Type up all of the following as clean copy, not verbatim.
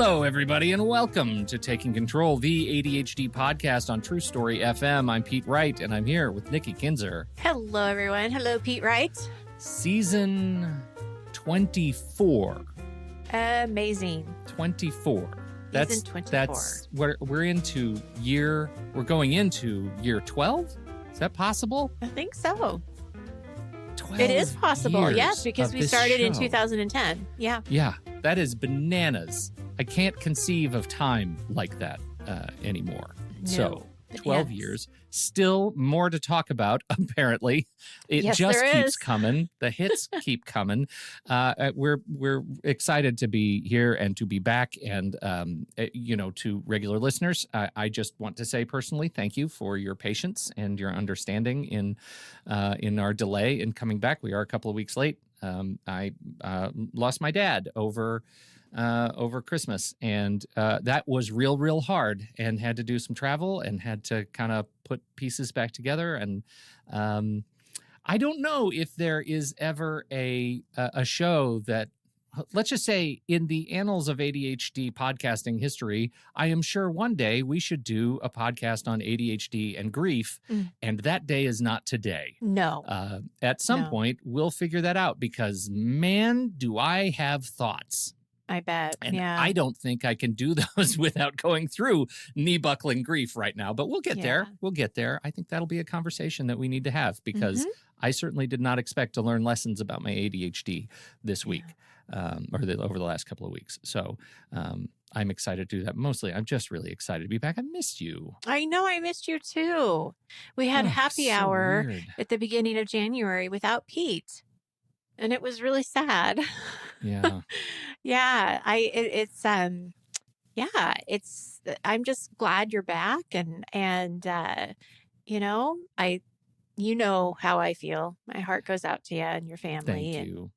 Hello, everybody, and welcome to Taking Control, the ADHD podcast on True Story FM. I'm Pete Wright, and I'm here with Nikki Kinzer. Hello, everyone. Hello, Pete Wright. Season 24. Amazing. 24. Season 24. We're going into year 12? Is that possible? I think so. 12 It is possible, yes, because we started in show. 2010. Yeah. Yeah, that is bananas. I can't conceive of time like that anymore. No, So, 12 yes. years, still more to talk about, apparently. It Yes, just there keeps is. coming. The hits keep coming. We're excited to be here and to be back. And, to regular listeners, I just want to say personally, thank you for your patience and your understanding in our delay in coming back. We are a couple of weeks late. I lost my dad over Christmas, and that was real hard, and had to do some travel and had to kind of put pieces back together. And I don't know if there is ever a show that, let's just say, in the annals of ADHD podcasting history, I am sure one day we should do a podcast on ADHD and grief, and that day is not today. No. At some No. point, we'll figure that out, because, man, do I have thoughts. I bet. And yeah. I don't think I can do those without going through knee-buckling grief right now. But we'll get there. Yeah. We'll get there. I think that'll be a conversation that we need to have, because I certainly did not expect to learn lessons about my ADHD this week over the last couple of weeks. So I'm excited to do that. Mostly, I'm just really excited to be back. I missed you. I know. I missed you, too. We had happy so hour weird. at the beginning of January without Pete, and it was really sad. Yeah. Yeah, I'm just glad you're back, and you know how I feel. My heart goes out to you and your family. Thank you.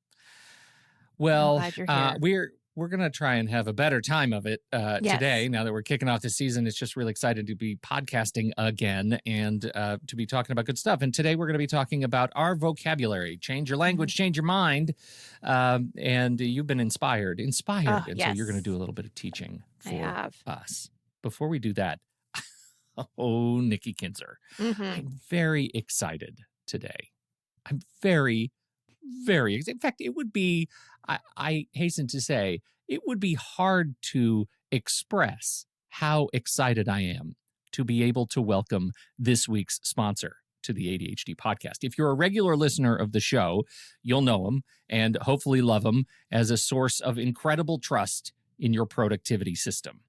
Well, glad you're here. we're going to try and have a better time of it Yes. today. Now that we're kicking off the season, it's just really excited to be podcasting again and to be talking about good stuff. And today we're going to be talking about our vocabulary. Change your language, change your mind. And you've been inspired. And so you're yes. going to do a little bit of teaching I for have. us. Before we do that, Nikki Kinzer, I'm very excited today. I'm very, very excited. In fact, it would be, I hasten to say, it would be hard to express how excited I am to be able to welcome this week's sponsor to the ADHD podcast. If you're a regular listener of the show, you'll know him and hopefully love him as a source of incredible trust in your productivity system.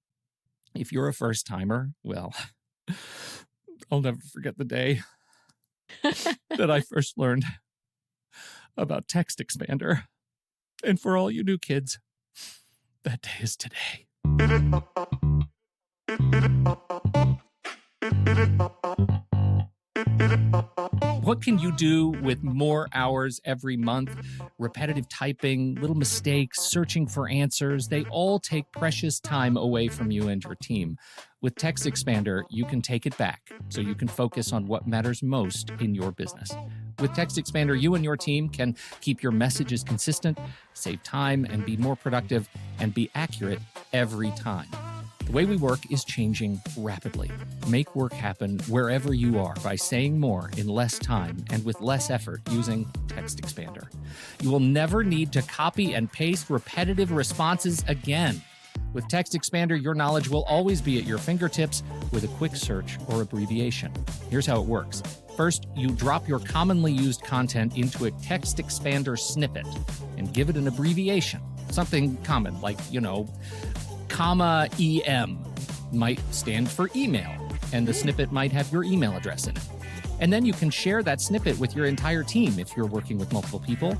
If you're a first timer, well, I'll never forget the day that I first learned about Text Expander. And for all you new kids, that day is today. What can you do with more hours every month? Repetitive typing, little mistakes, searching for answers, they all take precious time away from you and your team. With Text Expander, you can take it back so you can focus on what matters most in your business. With Text Expander, you and your team can keep your messages consistent, save time, and be more productive, and be accurate every time. The way we work is changing rapidly. Make work happen wherever you are by saying more in less time and with less effort using Text Expander. You will never need to copy and paste repetitive responses again. With Text Expander, your knowledge will always be at your fingertips with a quick search or abbreviation. Here's how it works. First, you drop your commonly used content into a Text Expander snippet and give it an abbreviation. Something common like, comma EM might stand for email, and the snippet might have your email address in it. And then you can share that snippet with your entire team if you're working with multiple people.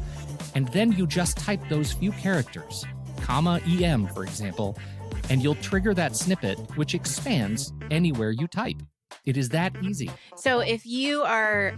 And then you just type those few characters, comma EM, for example, and you'll trigger that snippet, which expands anywhere you type. It is that easy. So if you are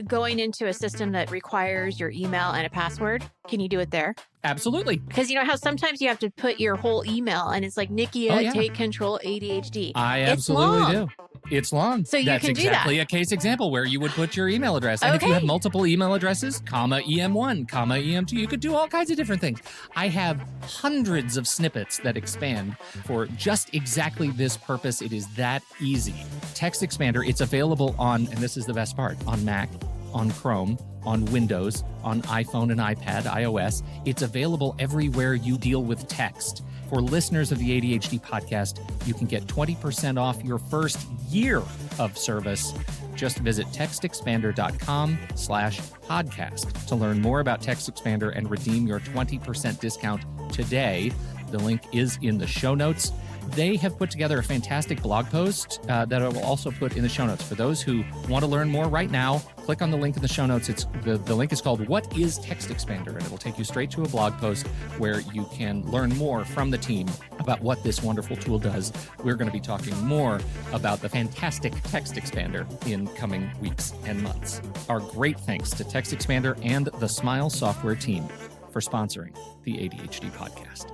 going into a system that requires your email and a password, Can you do it there? Absolutely. Because you know how sometimes you have to put your whole email and it's like Nikki at Take Control ADHD. I absolutely do. It's long. So you That's can do that. exactly a case example where you would put your email address. And if you have multiple email addresses, comma EM1, comma EM2, you could do all kinds of different things. I have hundreds of snippets that expand for just exactly this purpose. It is that easy. Text Expander, it's available on, and this is the best part, on Mac, on Chrome, on Windows, on iPhone and iPad, iOS. It's available everywhere you deal with text. For listeners of the ADHD podcast, you can get 20% off your first year of service. Just visit textexpander.com/podcast to learn more about Text Expander and redeem your 20% discount today. The link is in the show notes. They have put together a fantastic blog post that I will also put in the show notes. For those who want to learn more right now, click on the link in the show notes. It's the link is called What is Text Expander? And it'll take you straight to a blog post where you can learn more from the team about what this wonderful tool does. We're going to be talking more about the fantastic Text Expander in coming weeks and months. Our great thanks to Text Expander and the Smile Software team for sponsoring the ADHD podcast.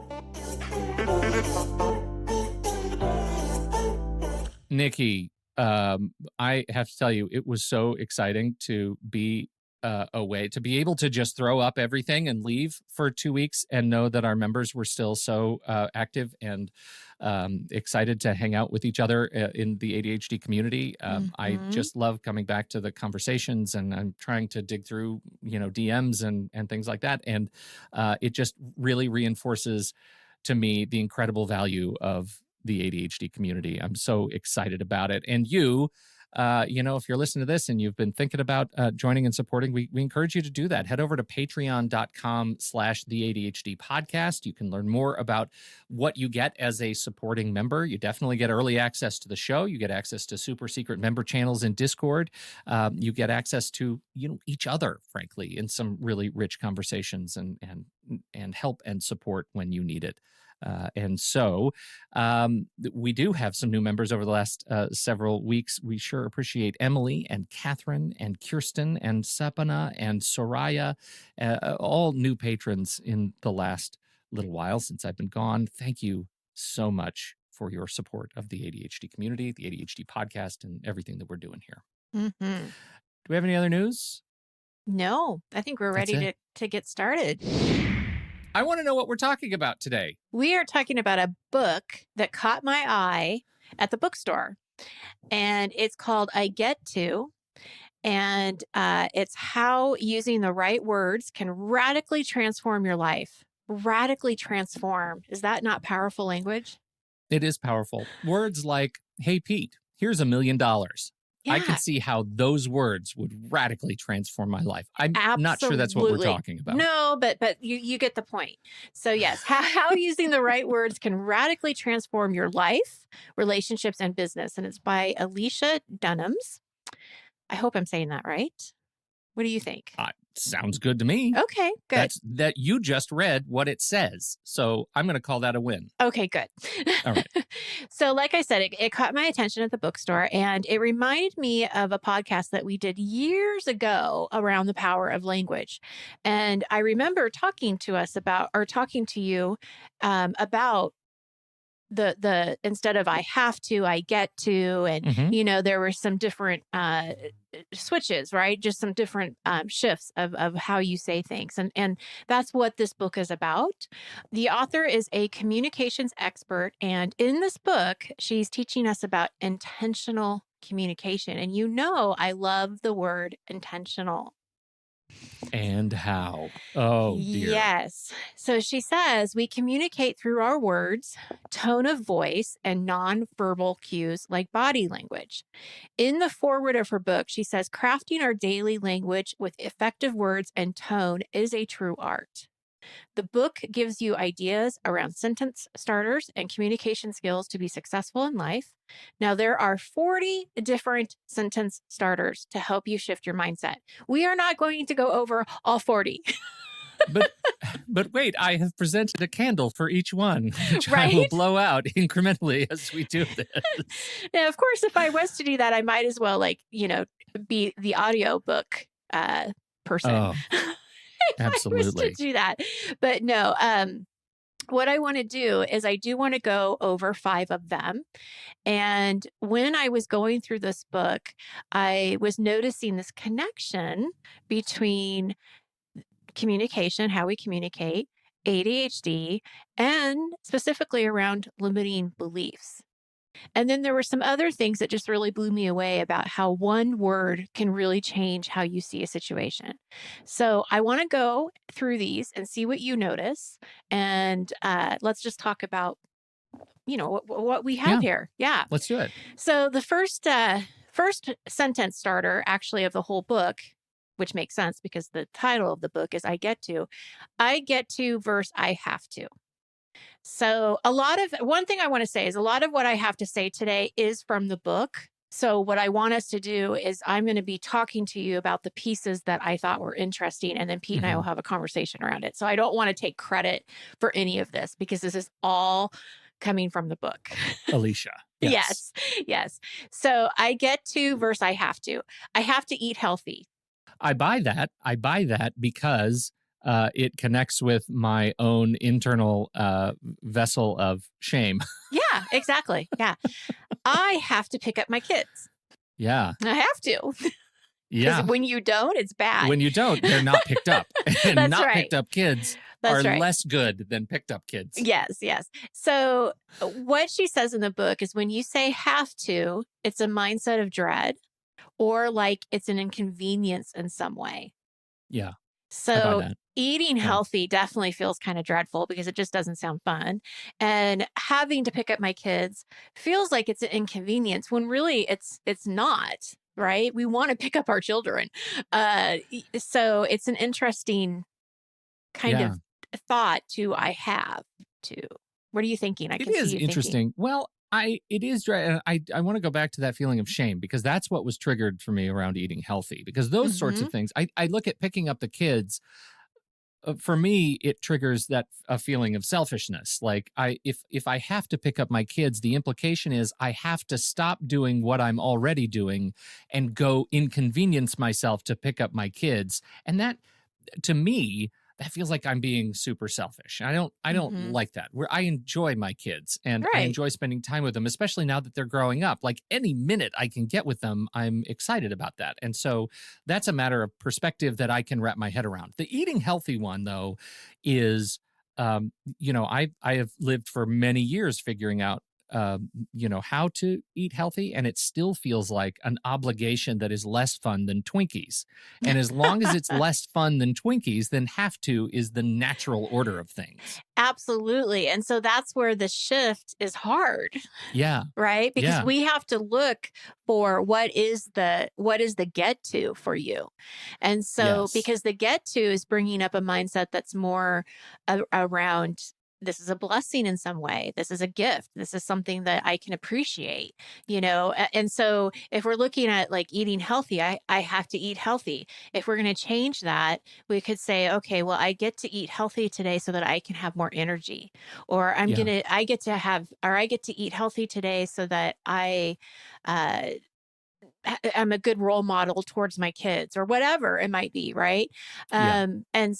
Nikki, I have to tell you, it was so exciting to be away, to be able to just throw up everything and leave for 2 weeks and know that our members were still so active and excited to hang out with each other in the ADHD community. I just love coming back to the conversations, and I'm trying to dig through, DMs and things like that. And it just really reinforces to me the incredible value of the ADHD community. I'm so excited about it. And you, if you're listening to this and you've been thinking about joining and supporting, we encourage you to do that. Head over to patreon.com/the ADHD podcast. You can learn more about what you get as a supporting member. You definitely get early access to the show. You get access to super secret member channels in Discord. You get access to, each other, frankly, in some really rich conversations and help and support when you need it. And so we do have some new members over the last several weeks. We sure appreciate Emily and Catherine and Kirsten and Sapana and Soraya, all new patrons in the last little while since I've been gone. Thank you so much for your support of the ADHD community, the ADHD podcast, and everything that we're doing here. Mm-hmm. Do we have any other news? No, I think we're ready to get started. I want to know what we're talking about today. We are talking about a book that caught my eye at the bookstore, and it's called I Get To, and it's how using the right words can radically transform your life. Radically transform. Is that not powerful language? It is powerful. Words like, hey, Pete, here's $1 million. Yeah. I can see how those words would radically transform my life. I'm not sure that's what we're talking about. No, but you get the point. So yes, how using the right words can radically transform your life, relationships, and business. And it's by Alicia Dunhams. I hope I'm saying that right. What do you think? Sounds good to me. Okay, good. That you just read what it says. So I'm going to call that a win. Okay, good. All right. So like I said, it caught my attention at the bookstore, and it reminded me of a podcast that we did years ago around the power of language. And I remember talking to you about the instead of I have to, I get to, and there were some different switches, right? Just some different shifts of how you say things. And that's what this book is about. The author is a communications expert. And in this book, she's teaching us about intentional communication. And I love the word intentional. And how? Oh, dear. Yes. So she says we communicate through our words, tone of voice, and nonverbal cues like body language. In the foreword of her book, she says crafting our daily language with effective words and tone is a true art. The book gives you ideas around sentence starters and communication skills to be successful in life. Now, there are 40 different sentence starters to help you shift your mindset. We are not going to go over all 40. But wait, I have presented a candle for each one, which I will blow out incrementally as we do this. Now, of course, if I was to do that, I might as well, be the audiobook person. Oh. I was to Absolutely. do that. But no, what I want to do is I do want to go over 5 of them. And when I was going through this book, I was noticing this connection between communication, how we communicate, ADHD, and specifically around limiting beliefs. And then there were some other things that just really blew me away about how one word can really change how you see a situation. So I want to go through these and see what you notice. And let's just talk about, what we have Yeah, here. Yeah. let's do it. So the first sentence starter actually of the whole book, which makes sense because the title of the book is I get to verse I have to. So one thing I want to say is a lot of what I have to say today is from the book. So what I want us to do is I'm going to be talking to you about the pieces that I thought were interesting, and then Pete and I will Mhm. have a conversation around it. So I don't want to take credit for any of this because this is all coming from the book. Alicia. Yes. Yes. Yes. So I get to verse I have to. I have to eat healthy. I buy that. I buy that because it connects with my own internal vessel of shame. Yeah, exactly. Yeah. I have to pick up my kids. Yeah. I have to. Because Yeah. when you don't, it's bad. When you don't, they're not picked up. And That's not right. picked up kids That's are right. less good than picked up kids. Yes, yes. So what she says in the book is when you say have to, it's a mindset of dread or like it's an inconvenience in some way. Yeah. I buy So that. eating Yeah. healthy definitely feels kind of dreadful because it just doesn't sound fun. And having to pick up my kids feels like it's an inconvenience when really it's not, right? We want to pick up our children. So it's an interesting kind Yeah. of thought to I have to. What are you thinking? I It can see is you thinking. interesting. Well, it is I want to go back to that feeling of shame because that's what was triggered for me around eating healthy. Because those sorts Hmm. of things, I look at picking up the kids. For me, it triggers that a feeling of selfishness. Like if I have to pick up my kids, the implication is I have to stop doing what I'm already doing and go inconvenience myself to pick up my kids. And that, to me, that feels like I'm being super selfish. I don't Hmm. like that. Where I enjoy my kids and I Right. enjoy spending time with them, especially now that they're growing up. Like any minute I can get with them, I'm excited about that. And so that's a matter of perspective that I can wrap my head around. The eating healthy one though is I have lived for many years figuring out how to eat healthy, and it still feels like an obligation that is less fun than Twinkies. And as long as it's less fun than Twinkies, then have to is the natural order of things. Absolutely. And so that's where the shift is hard, Yeah. right? Because Yeah. we have to look for what is the get to for you. And so Yes. because the get to is bringing up a mindset that's more around this is a blessing in some way. This is a gift. This is something that I can appreciate, And so if we're looking at like eating healthy, I have to eat healthy. If we're going to change that, we could say, okay, well, I get to eat healthy today so that I can have more energy. Or Yeah. I get to eat healthy today so that uh, I'm a good role model towards my kids or whatever it might be. Right. Yeah. And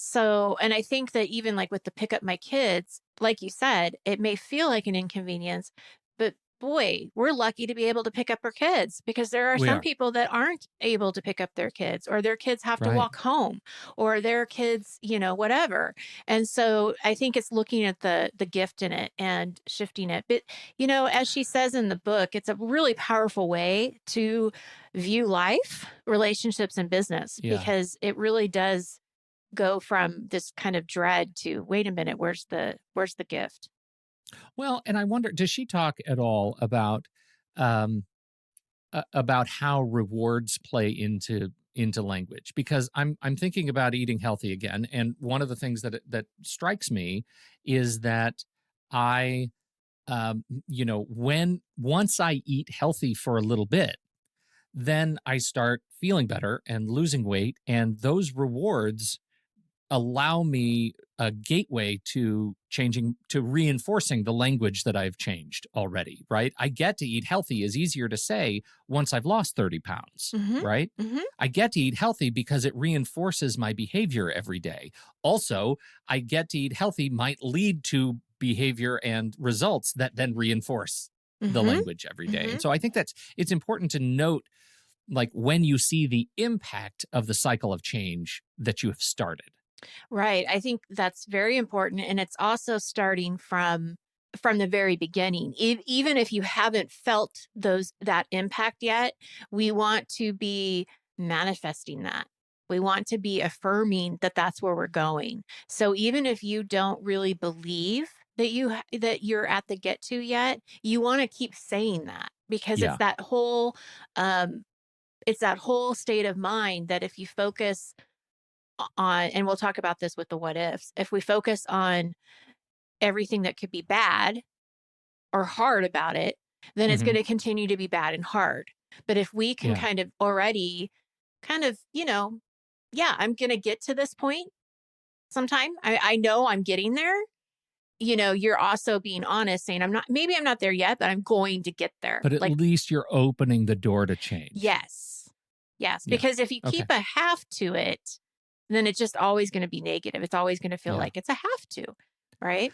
I think that even like with the pick up my kids, like you said, it may feel like an inconvenience, but boy, we're lucky to be able to pick up our kids because there are We some are. people that aren't able to pick up their kids or their kids have to Right. walk home or their kids, whatever. And so I think it's looking at the gift in it and shifting it. But, as she says in the book, it's a really powerful way to view life, relationships, and business Yeah. because it really does go from this kind of dread to wait a minute, where's the gift? Well, and I wonder, does she talk at all um about how rewards play into language? Because I'm thinking about eating healthy again, and one of the things that strikes me is that I when once I eat healthy for a little bit, then I start feeling better and losing weight, and those rewards allow me a gateway to reinforcing the language that I've changed already, right? I get to eat healthy is easier to say once I've lost 30 pounds, Mm-hmm. right? Mm-hmm. I get to eat healthy because it reinforces my behavior every day. Also, I get to eat healthy might lead to behavior and results that then reinforce the Mm-hmm. language every day. Mm-hmm. And so I think it's important to note, like, when you see the impact of the cycle of change that you have started. Right. I think that's very important. And it's also starting from the very beginning. Even if you haven't felt that impact yet, we want to be manifesting that. We want to be affirming that that's where we're going. So even if you don't really believe that you're at the get to yet, you want to keep saying that because Yeah. um it's that whole state of mind that if you focus on, and we'll talk about this with the what ifs, if we focus on everything that could be bad or hard about it, then it's Hmm. going to continue to be bad and hard. But if we can Yeah. kind of already kind of, yeah, I'm going to get to this point sometime. I know I'm getting there. You're also being honest, saying, maybe I'm not there yet, but I'm going to get there. But at Like, least you're opening the door to change. yes, yes. Yeah. Because if you Okay. keep a half to it, then it's just always going to be negative. It's always going to feel Yeah. like it's a have to, right?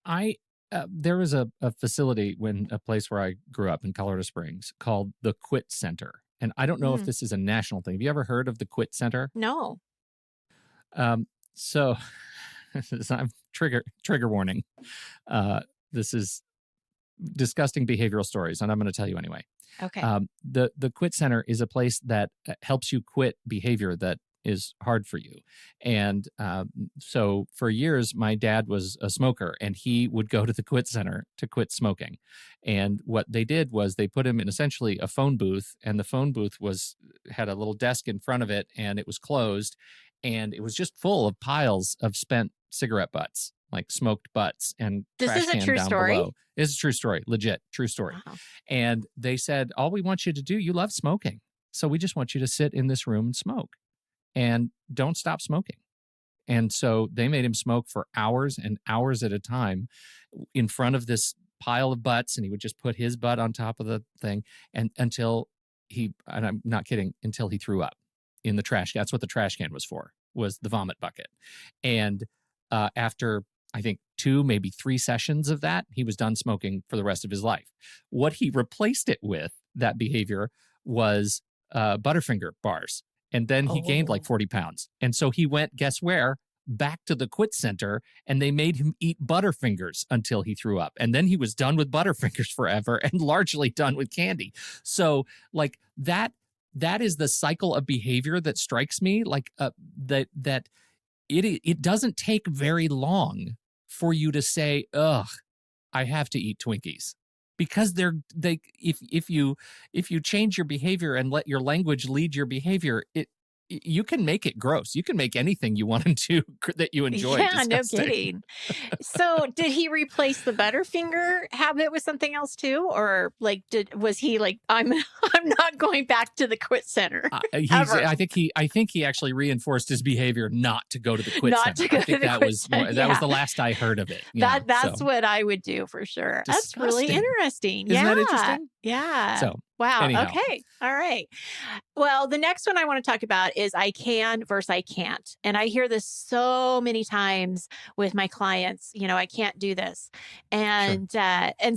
I There was a facility a place where I grew up in Colorado Springs called the Quit Center. And I don't know if Mm, this is a national thing. Have you ever heard of the Quit Center? no. So I'm trigger warning. This is disgusting behavioral stories, and I'm going to tell you anyway. Okay. The Quit Center is a place that helps you quit behavior that is hard for you. And so for years, my dad was a smoker, and he would go to the Quit Center to quit smoking. And what they did was they put him in essentially a phone booth, and the phone booth had a little desk in front of it, and it was closed, and it was just full of piles of spent cigarette butts, like smoked butts, and This trash is a can true down story? below. It's a true story, legit true story. Wow. And they said, all we want you to do, you love smoking. So we just want you to sit in this room and smoke and don't stop smoking. And so they made him smoke for hours and hours at a time in front of this pile of butts. And he would just put his butt on top of the thing and and I'm not kidding, until he threw up in the trash. That's what the trash can was for, was the vomit bucket. And after, I think, 2, maybe 3 sessions of that, he was done smoking for the rest of his life. What he replaced it with, that behavior, was Butterfinger bars. And then he gained like Oh. 40 pounds. And so he went, guess where? Back to the Quit Center, and they made him eat Butterfingers until he threw up. And then he was done with Butterfingers forever and largely done with candy. So, like, that is the cycle of behavior that strikes me, like, that it doesn't take very long for you to say, ugh, I have to eat Twinkies. Because if you change your behavior and let your language lead your behavior, you can make it gross. You can make anything you want to that you enjoy Yeah, no disgusting. kidding. So did he replace the Butterfinger habit with something else too? Or like was he like, I'm I'm not going back to the Quit Center ever. I think he actually reinforced his behavior not to go to the Quit Not Center. to go I to think the that Quit was Center. that was Yeah. the last I heard of it. That's So what I would do for sure. That's really disgusting. interesting. Isn't Yeah. that interesting? Yeah. So Wow. anyhow, Okay. All right. Well, the next one I want to talk about is I can versus I can't. And I hear this so many times with my clients, I can't do this. sure. And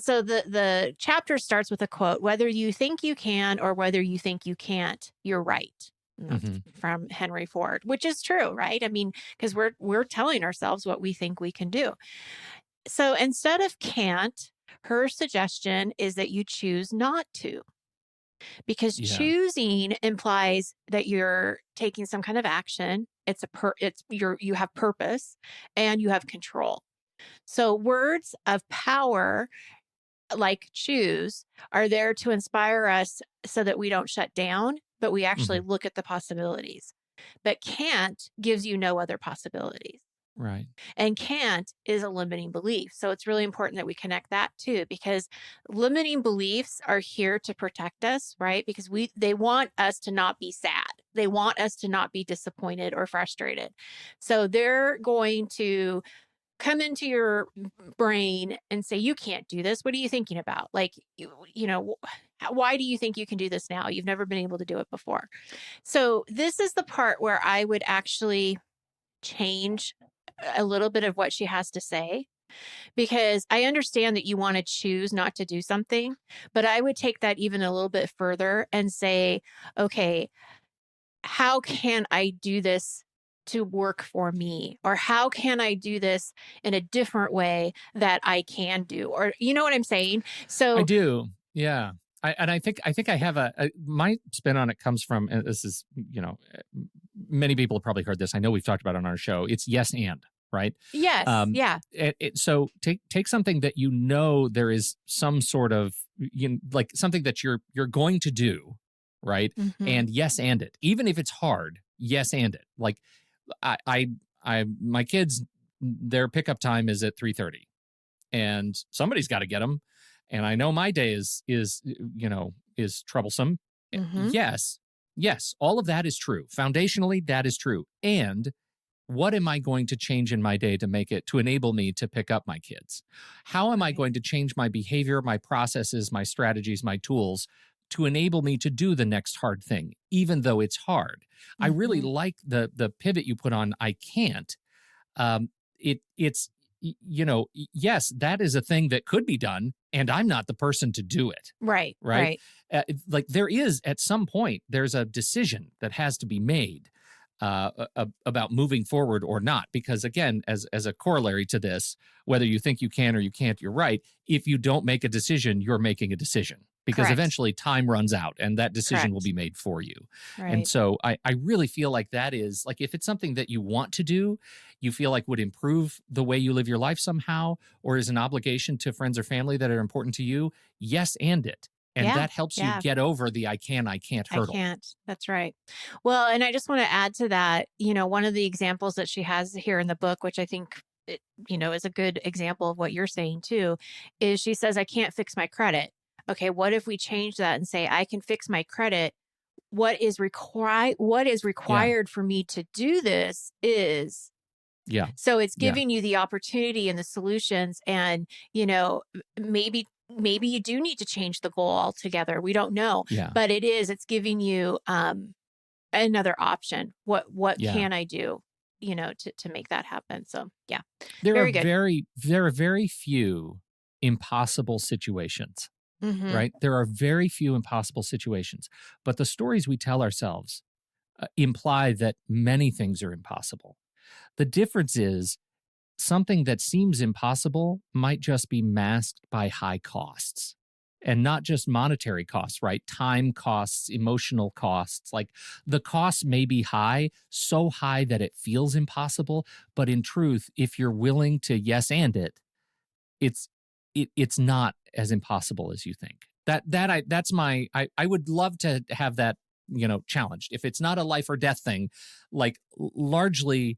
so the chapter starts with a quote, whether you think you can or whether you think you can't, you're right. And that's Hmm. from Henry Ford, which is true, right? I mean, because we're telling ourselves what we think we can do. So instead of can't, her suggestion is that you choose not to, because Yeah. choosing implies that you're taking some kind of action. You have purpose and you have control. So words of power like choose are there to inspire us so that we don't shut down, but we actually Hmm. look at the possibilities. But can't gives you no other possibilities. Right. And can't is a limiting belief. So it's really important that we connect that too, because limiting beliefs are here to protect us, right? Because they want us to not be sad. They want us to not be disappointed or frustrated. So they're going to come into your brain and say, you can't do this. What are you thinking about? Like, why do you think you can do this now? You've never been able to do it before. So this is the part where I would actually change a little bit of what she has to say, because I understand that you want to choose not to do something, but I would take that even a little bit further and say, okay, how can I do this to work for me? Or how can I do this in a different way that I can do? Or you know what I'm saying? I So do. Yeah. I think I have my spin on it comes from, and this is, many people have probably heard this. I know we've talked about it on our show. It's yes and, right? yes, yeah. So take something that there is some sort of, like something that you're going to do, right? Mm-hmm. And yes and it, even if it's hard, yes and it. Like my kids, their pickup time is at 3:30, and somebody's got to get them. And I know my day is troublesome. Mm-hmm. Yes, all of that is true. Foundationally, that is true. And what am I going to change in my day to enable me to pick up my kids? How am I going to change my behavior, my processes, my strategies, my tools to enable me to do the next hard thing, even though it's hard? Mm-hmm. I really like the pivot you put on I can't. It's yes, that is a thing that could be done, and I'm not the person to do it. Right. Like there is, at some point, there's a decision that has to be made about moving forward or not. Because again, as a corollary to this, whether you think you can or you can't, you're right. If you don't make a decision, you're making a decision, because Correct. Eventually time runs out and that decision Correct. will be made for you. Right. And so I really feel like that is, like, if it's something that you want to do, you feel like would improve the way you live your life somehow, or is an obligation to friends or family that are important to you, yes and it. And that helps you get over the I can't hurdle. I can't. That's right. Well, and I just want to add to that, one of the examples that she has here in the book, which I think, is a good example of what you're saying too, is she says, I can't fix my credit. Okay, what if we change that and say, I can fix my credit? What is required for me to do this is. Yeah. So it's giving you the opportunity and the solutions, and, maybe you do need to change the goal altogether. We don't know, but it's giving you another option. What can I do, to make that happen? So yeah, there are very few impossible situations, right? There are very few impossible situations, but the stories we tell ourselves imply that many things are impossible. The difference is, something that seems impossible might just be masked by high costs, and not just monetary costs, right? Time costs, emotional costs. Like, the costs may be high, so high that it feels impossible. But in truth, if you're willing to yes and it, it's not as impossible as you think. I would love to have that, challenged. If it's not a life or death thing, like, largely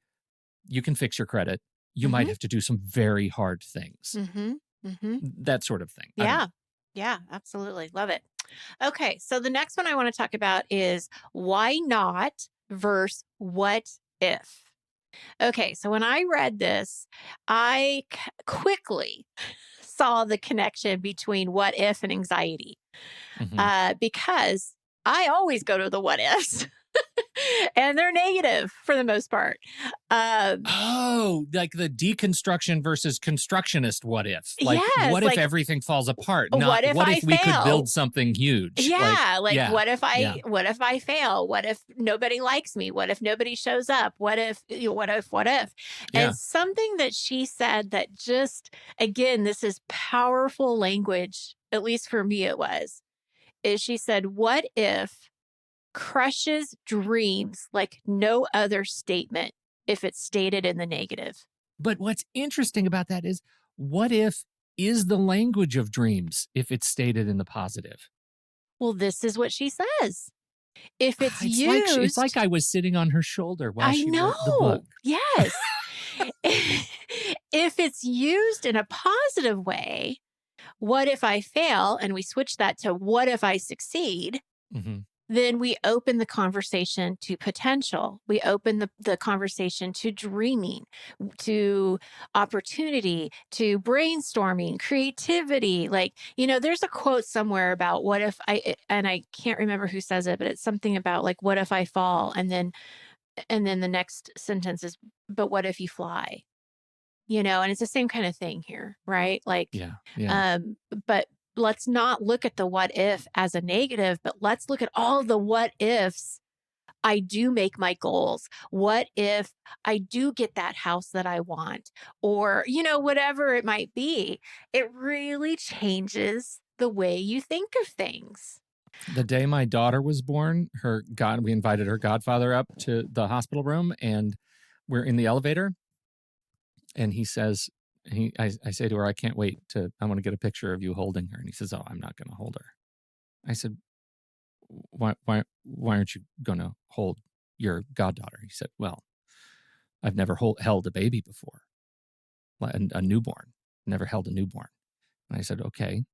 you can fix your credit. You might have to do some very hard things. That sort of thing. Yeah, absolutely. Love it. Okay, so the next one I want to talk about is why not versus what if. Okay, so when I read this, I quickly saw the connection between what if and anxiety, because I always go to the what ifs. And they're negative for the most part. Like the deconstruction versus constructionist what if. Like, what if everything falls apart? Not what if we could build something huge? Yeah, what if I fail? What if nobody likes me? What if nobody shows up? What if? And something that she said that just, again, this is powerful language, at least for me it was, is she said, what if crushes dreams like no other statement if it's stated in the negative? But what's interesting about that is, what if is the language of dreams if it's stated in the positive? Well, this is what she says. If it's used... it's like I was sitting on her shoulder while she wrote the book. Yes. If it's used in a positive way, what if I fail? And we switch that to what if I succeed? then we open the conversation to potential. We open the conversation to dreaming, to opportunity, to brainstorming, creativity. Like, there's a quote somewhere about and I can't remember who says it, but it's something about like, what if I fall? And then the next sentence is, but what if you fly? And it's the same kind of thing here, right? Like, Yeah. Yeah. but let's not look at the what if as a negative, but let's look at all the what ifs. I do make my goals. What if I do get that house that I want? Or, whatever it might be, it really changes the way you think of things. The day my daughter was born, we invited her godfather up to the hospital room, and we're in the elevator. And he says, I say to her, I want to get a picture of you holding her. And he says, oh, I'm not going to hold her. I said, why aren't you going to hold your goddaughter? He said, well, I've never held a baby before, a newborn, never held a newborn. And I said, okay,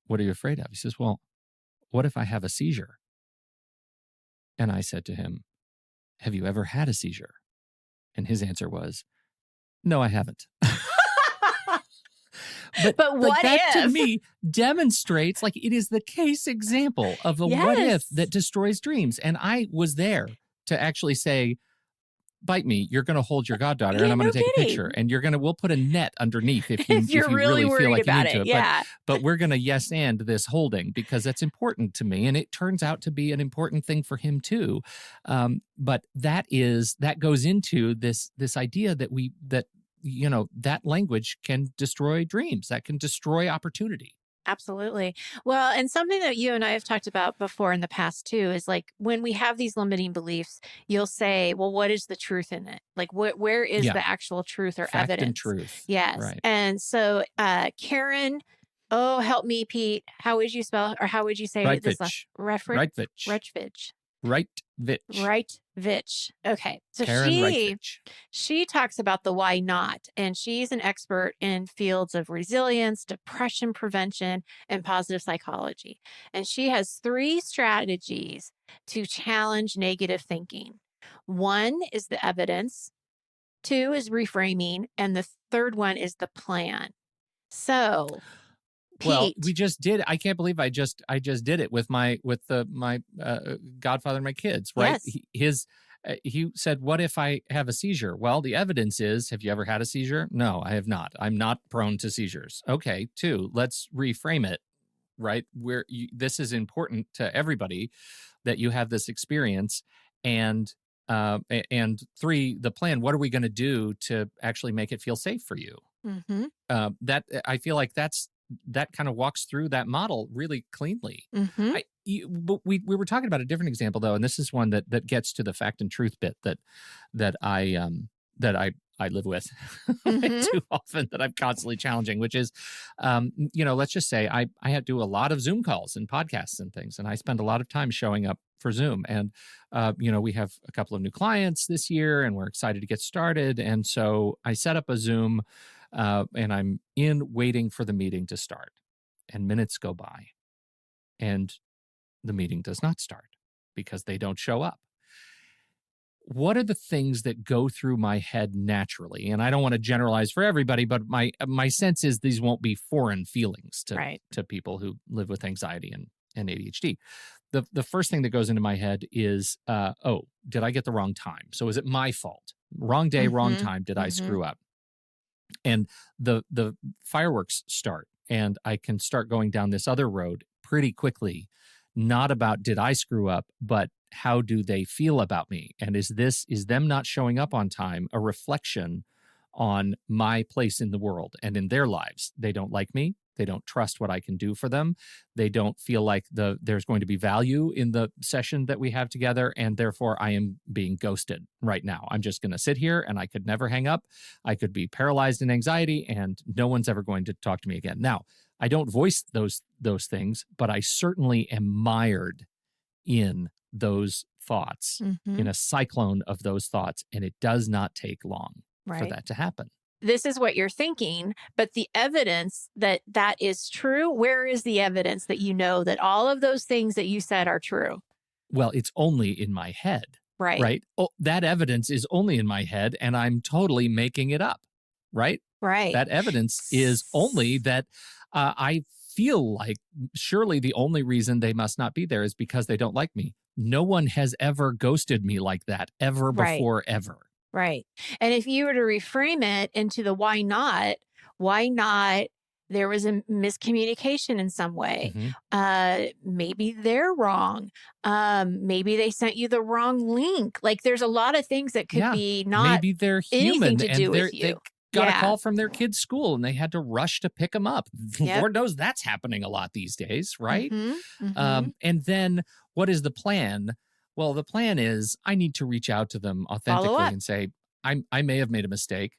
what are you afraid of? He says, well, what if I have a seizure? And I said to him, have you ever had a seizure? And his answer was, no, I haven't. But what that if? To me demonstrates like it is the case example of a what if that destroys dreams. And I was there to actually say, bite me, you're going to hold your goddaughter and I'm going to take a picture and we'll put a net underneath if you really feel like you need to. Yeah. But we're going to yes and this holding because that's important to me. And it turns out to be an important thing for him too. But that goes into this idea that that language can destroy dreams, that can destroy opportunity. Absolutely. Well, and something that you and I have talked about before in the past too is like when we have these limiting beliefs, you'll say, well, what is the truth in it? Like where is the actual truth or fact evidence? And truth. Yes. Right. And so Karen, oh, help me, Pete. How would you spell or how would you say this? Reitvich. Reitvich. Okay. So Karen she talks about the why not, and she's an expert in fields of resilience, depression prevention, and positive psychology. And she has 3 strategies to challenge negative thinking. 1 is the evidence, 2 is reframing, and the 3rd one is the plan. So Pete. Well, we just did. I can't believe I just did it with my godfather and my kids. Right? Yes. He said, "What if I have a seizure?" Well, the evidence is, have you ever had a seizure? No, I have not. I'm not prone to seizures. Okay, 2, let's reframe it. Right? This is important to everybody that you have this experience, and 3, the plan. What are we going to do to actually make it feel safe for you? Mm-hmm. That I feel like that kind of walks through that model really cleanly. Mm-hmm. But we were talking about a different example though, and this is one that gets to the fact and truth bit that I live with too often, that I'm constantly challenging, which is, let's just say I have to do a lot of Zoom calls and podcasts and things, and I spend a lot of time showing up for Zoom. And, we have a couple of new clients this year and we're excited to get started. And so I set up a Zoom and I'm waiting for the meeting to start, and minutes go by and the meeting does not start because they don't show up. What are the things that go through my head naturally? And I don't want to generalize for everybody, but my sense is these won't be foreign feelings to people who live with anxiety and ADHD. The first thing that goes into my head is, did I get the wrong time? So is it my fault? Wrong day, wrong time. Did I screw up? And the fireworks start, and I can start going down this other road pretty quickly, not about did I screw up, but how do they feel about me? And is them not showing up on time a reflection on my place in the world and in their lives? They don't like me. They don't trust what I can do for them. They don't feel like there's going to be value in the session that we have together, and therefore I am being ghosted right now. I'm just going to sit here and I could never hang up. I could be paralyzed in anxiety and no one's ever going to talk to me again. Now, I don't voice those things, but I certainly am mired in those thoughts, in a cyclone of those thoughts, and it does not take long for that to happen. This is what you're thinking, but the evidence that is true, where is the evidence that that all of those things that you said are true? Well, it's only in my head, Right. right? Oh, that evidence is only in my head and I'm totally making it up, right? Right. That evidence is only that I feel like surely the only reason they must not be there is because they don't like me. No one has ever ghosted me like that ever Right. before, ever. Right. And if you were to reframe it into the why not? There was a miscommunication in some way. Hmm. Maybe they're wrong. Maybe they sent you the wrong link. Like there's a lot of things that could Yeah. be not Maybe they're anything human to and do with you. they got a Yeah. call from their kid's school and they had to rush to pick them up. Yep. Lord knows that's happening a lot these days, right? Mm-hmm. Mm-hmm. And then what is the plan? Well, the plan is I need to reach out to them Follow authentically up. and say, I may have made a mistake.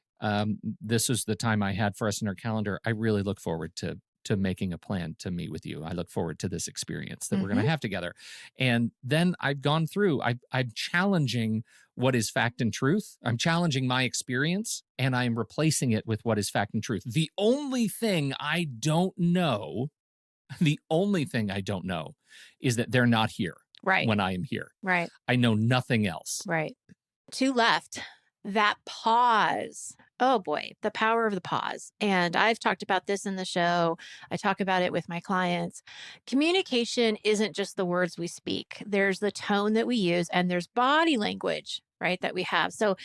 This is the time I had for us in our calendar. I really look forward to making a plan to meet with you. I look forward to this experience that we're going Mm-hmm. to have together. And then I've gone through, I'm challenging what is fact and truth. I'm challenging my experience and I'm replacing it with what is fact and truth. The only thing I don't know is that they're not here Right. when I am here. Right. I know nothing else. Right. Two left. That pause. Oh boy, the power of the pause. And I've talked about this in the show. I talk about it with my clients. Communication isn't just the words we speak, there's the tone that we use, and there's body language, right? That we have. So,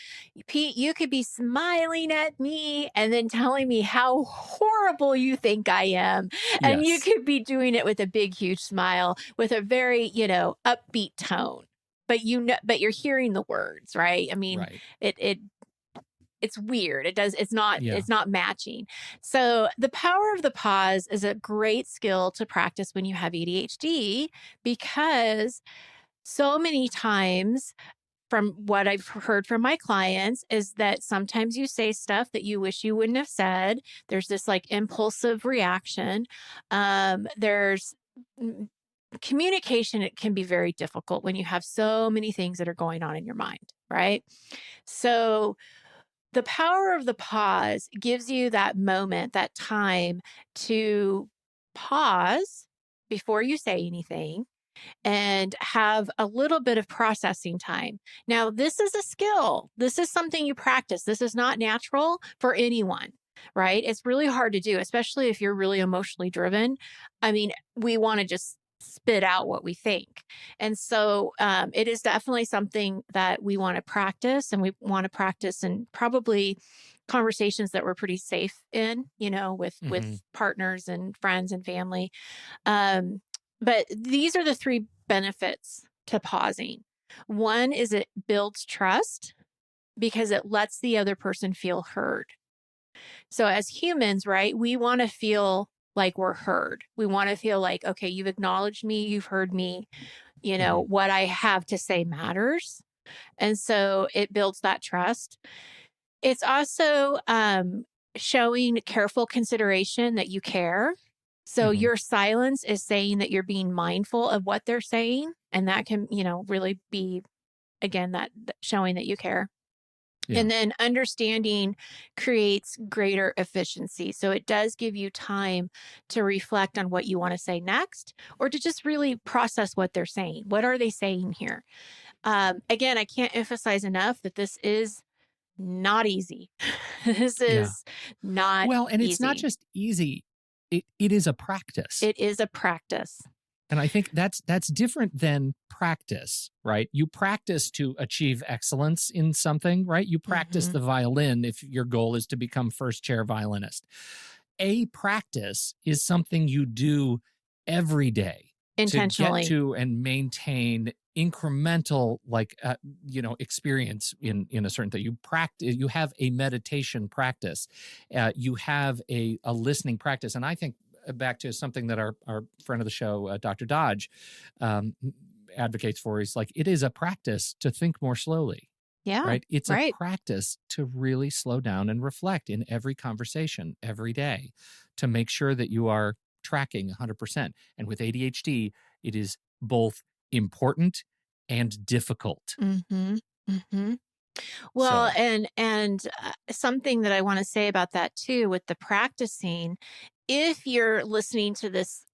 Pete, you could be smiling at me and then telling me how horrible you think I am. And you Yes. could be doing it with a big, huge smile, with a very, upbeat tone, but you're hearing the words, right? I mean, Right. it's weird. It's Yeah. not matching. So the power of the pause is a great skill to practice when you have ADHD, because so many times, from what I've heard from my clients, is that sometimes you say stuff that you wish you wouldn't have said. There's this like impulsive reaction. There's communication. It can be very difficult when you have so many things that are going on in your mind, right? So the power of the pause gives you that moment, that time to pause before you say anything and have a little bit of processing time. Now, this is a skill. This is something you practice. This is not natural for anyone, right? It's really hard to do, especially if you're really emotionally driven. I mean, we want to just spit out what we think. And so it is definitely something that we want to practice, and we want to practice in probably conversations that we're pretty safe in, Hmm. with partners and friends and family. But these are the three benefits to pausing. One is it builds trust because it lets the other person feel heard. So, as humans, right, we want to feel like we're heard. We want to feel like, okay, you've acknowledged me, you've heard me, Hmm. what I have to say matters. And so it builds that trust. It's also showing careful consideration that you care. So Hmm. your silence is saying that you're being mindful of what they're saying. And that can, really be, again, that showing that you care. Yeah. And then understanding creates greater efficiency. So it does give you time to reflect on what you want to say next, or to just really process what they're saying. What are they saying here? Again, I can't emphasize enough that this is not easy. This Yeah. is not Well, and it's not easy. just easy. It is a practice. It is a practice. And I think that's different than practice, right? You practice to achieve excellence in something, right? You practice Hmm. the violin if your goal is to become first chair violinist. A practice is something you do every day to get Intentionally. to and maintain incremental experience in a certain thing. You practice, you have a meditation practice, you have a listening practice. And I think back to something that our friend of the show, Dr. Dodge, um, advocates for, is like, it is a practice to think more slowly, Yeah. right? It's a Right. practice to really slow down and reflect in every conversation every day to make sure that you are tracking 100%. And with ADHD, it is both important and difficult. Hmm. Hmm. Well, So, and something that I want to say about that too, with the practicing, if you're listening to this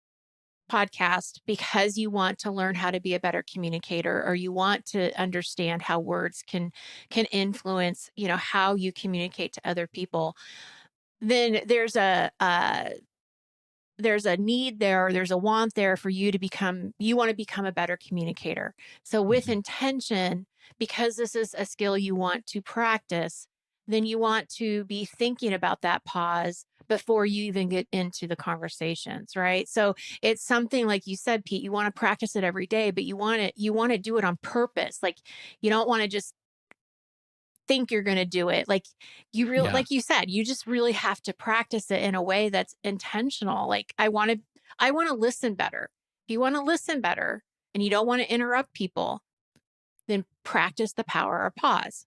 podcast because you want to learn how to be a better communicator, or you want to understand how words can influence, how you communicate to other people, then there's a need there, or there's a want there for you want to become a better communicator. So with intention, because this is a skill you want to practice, then you want to be thinking about that pause before you even get into the conversations, right? So it's something like you said, Pete, you want to practice it every day, but you want to do it on purpose. Like, you don't want to just think you're going to do it. Like, like you said, you just really have to practice it in a way that's intentional. Like, I want to listen better. If you want to listen better and you don't want to interrupt people, then practice the power of pause.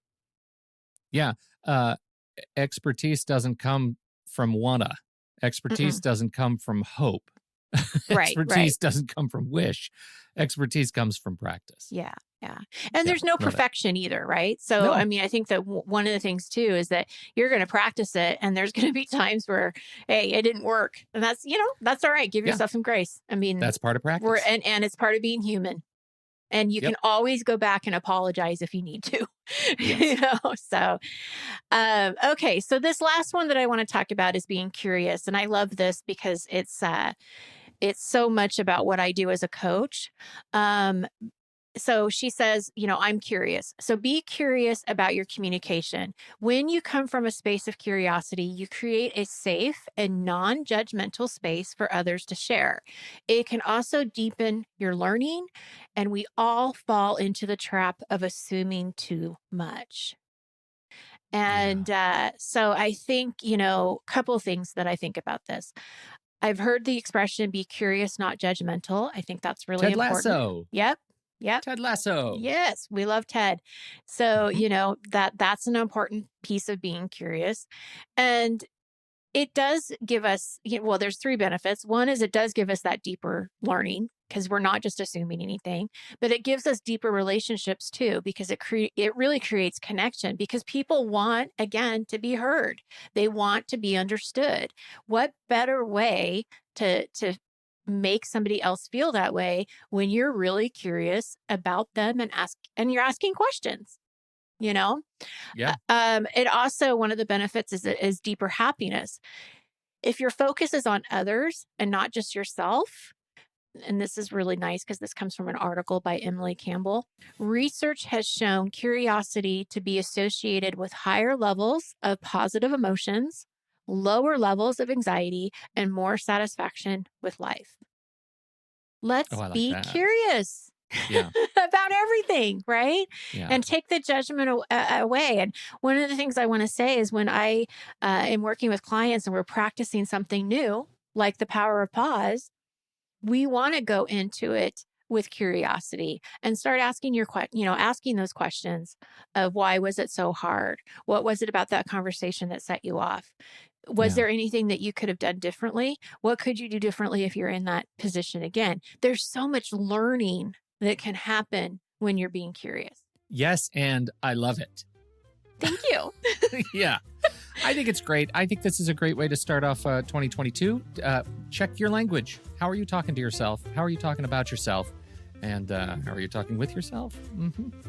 Yeah. Expertise doesn't come from wanna. Expertise doesn't come from hope. Expertise doesn't come from wish. Expertise comes from practice. Yeah. Yeah. And there's no perfection either, right? So, No. I mean, I think that one of the things too is that you're going to practice it, and there's going to be times where, hey, it didn't work. And that's, that's all right. Give yourself some grace. I mean, that's part of practice. And it's part of being human. And you can always go back and apologize if you need to, So, okay. So this last one that I want to talk about is being curious. And I love this because it's so much about what I do as a coach. So she says, I'm curious. So be curious about your communication. When you come from a space of curiosity, you create a safe and non-judgmental space for others to share. It can also deepen your learning, and we all fall into the trap of assuming too much. And so I think, a couple of things that I think about this. I've heard the expression, be curious, not judgmental. I think that's really important. Ted Lasso. Yep. Ted Lasso. Yes, we love Ted. So, that's an important piece of being curious. And it does give us, there's three benefits. One is it does give us that deeper learning, because we're not just assuming anything, but it gives us deeper relationships too, because it really creates connection, because people want, again, to be heard. They want to be understood. What better way to make somebody else feel that way when you're really curious about them and you're asking questions, Yeah. It also, one of the benefits is deeper happiness. If your focus is on others and not just yourself, and this is really nice because this comes from an article by Emily Campbell, research has shown curiosity to be associated with higher levels of positive emotions, lower levels of anxiety, and more satisfaction with life. Let's be curious about everything, right? Yeah. And take the judgment away. And one of the things I want to say is, when I am working with clients and we're practicing something new, like the power of pause, we want to go into it with curiosity and start asking asking those questions of, why was it so hard? What was it about that conversation that set you off? Was there anything that you could have done differently? What could you do differently if you're in that position again? There's so much learning that can happen when you're being curious. Yes, and I love it. Thank you. Yeah. I think it's great. I think this is a great way to start off 2022. Check your language. How are you talking to yourself? How are you talking about yourself? And how are you talking with yourself?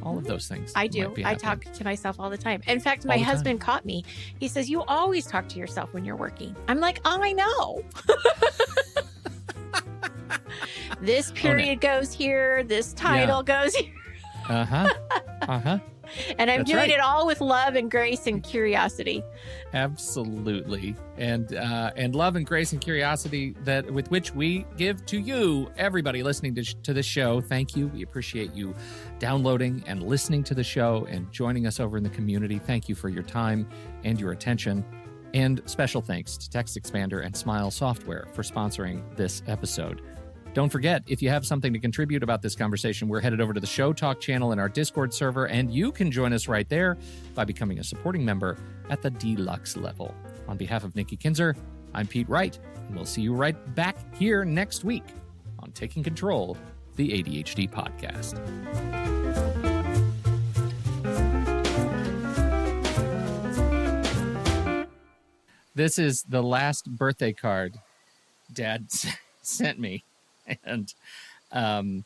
All of those things. I do. I talk to myself all the time. In fact, my husband caught me. He says, you always talk to yourself when you're working. I'm like, oh, I know. This period goes here. This title goes here. And I'm doing it all with love and grace and curiosity. Absolutely. And love and grace and curiosity with which we give to you, everybody listening to this show. Thank you. We appreciate you downloading and listening to the show and joining us over in the community. Thank you for your time and your attention. And special thanks to Text Expander and Smile Software for sponsoring this episode. Don't forget, if you have something to contribute about this conversation, we're headed over to the Show Talk channel in our Discord server, and you can join us right there by becoming a supporting member at the deluxe level. On behalf of Nikki Kinzer, I'm Pete Wright, and we'll see you right back here next week on Taking Control, the ADHD podcast. This is the last birthday card Dad sent me. and um,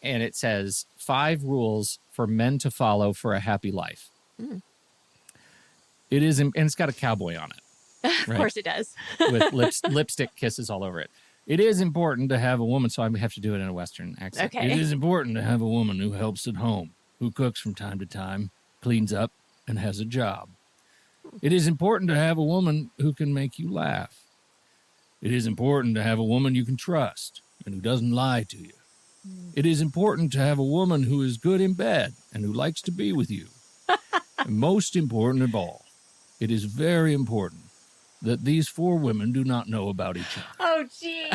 and it says 5 rules for men to follow for a happy life. Mm. It is, and it's got a cowboy on it. Of Right? course it does. With lipstick kisses all over it. It is important to have a woman, so I have to do it in a Western accent. Okay. It is important to have a woman who helps at home, who cooks from time to time, cleans up, and has a job. It is important to have a woman who can make you laugh. It is important to have a woman you can trust and who doesn't lie to you. It is important to have a woman who is good in bed and who likes to be with you. And most important of all, it is very important that these 4 women do not know about each other. Oh, geez.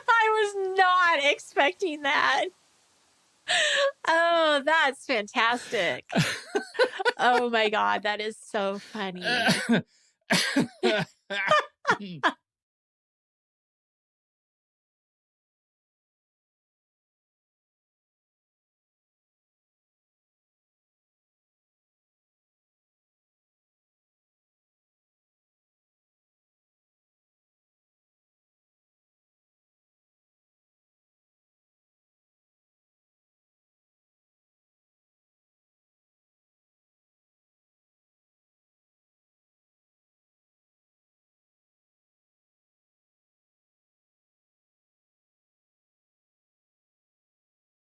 I was not expecting that. Oh, that's fantastic. Oh, my God. That is so funny.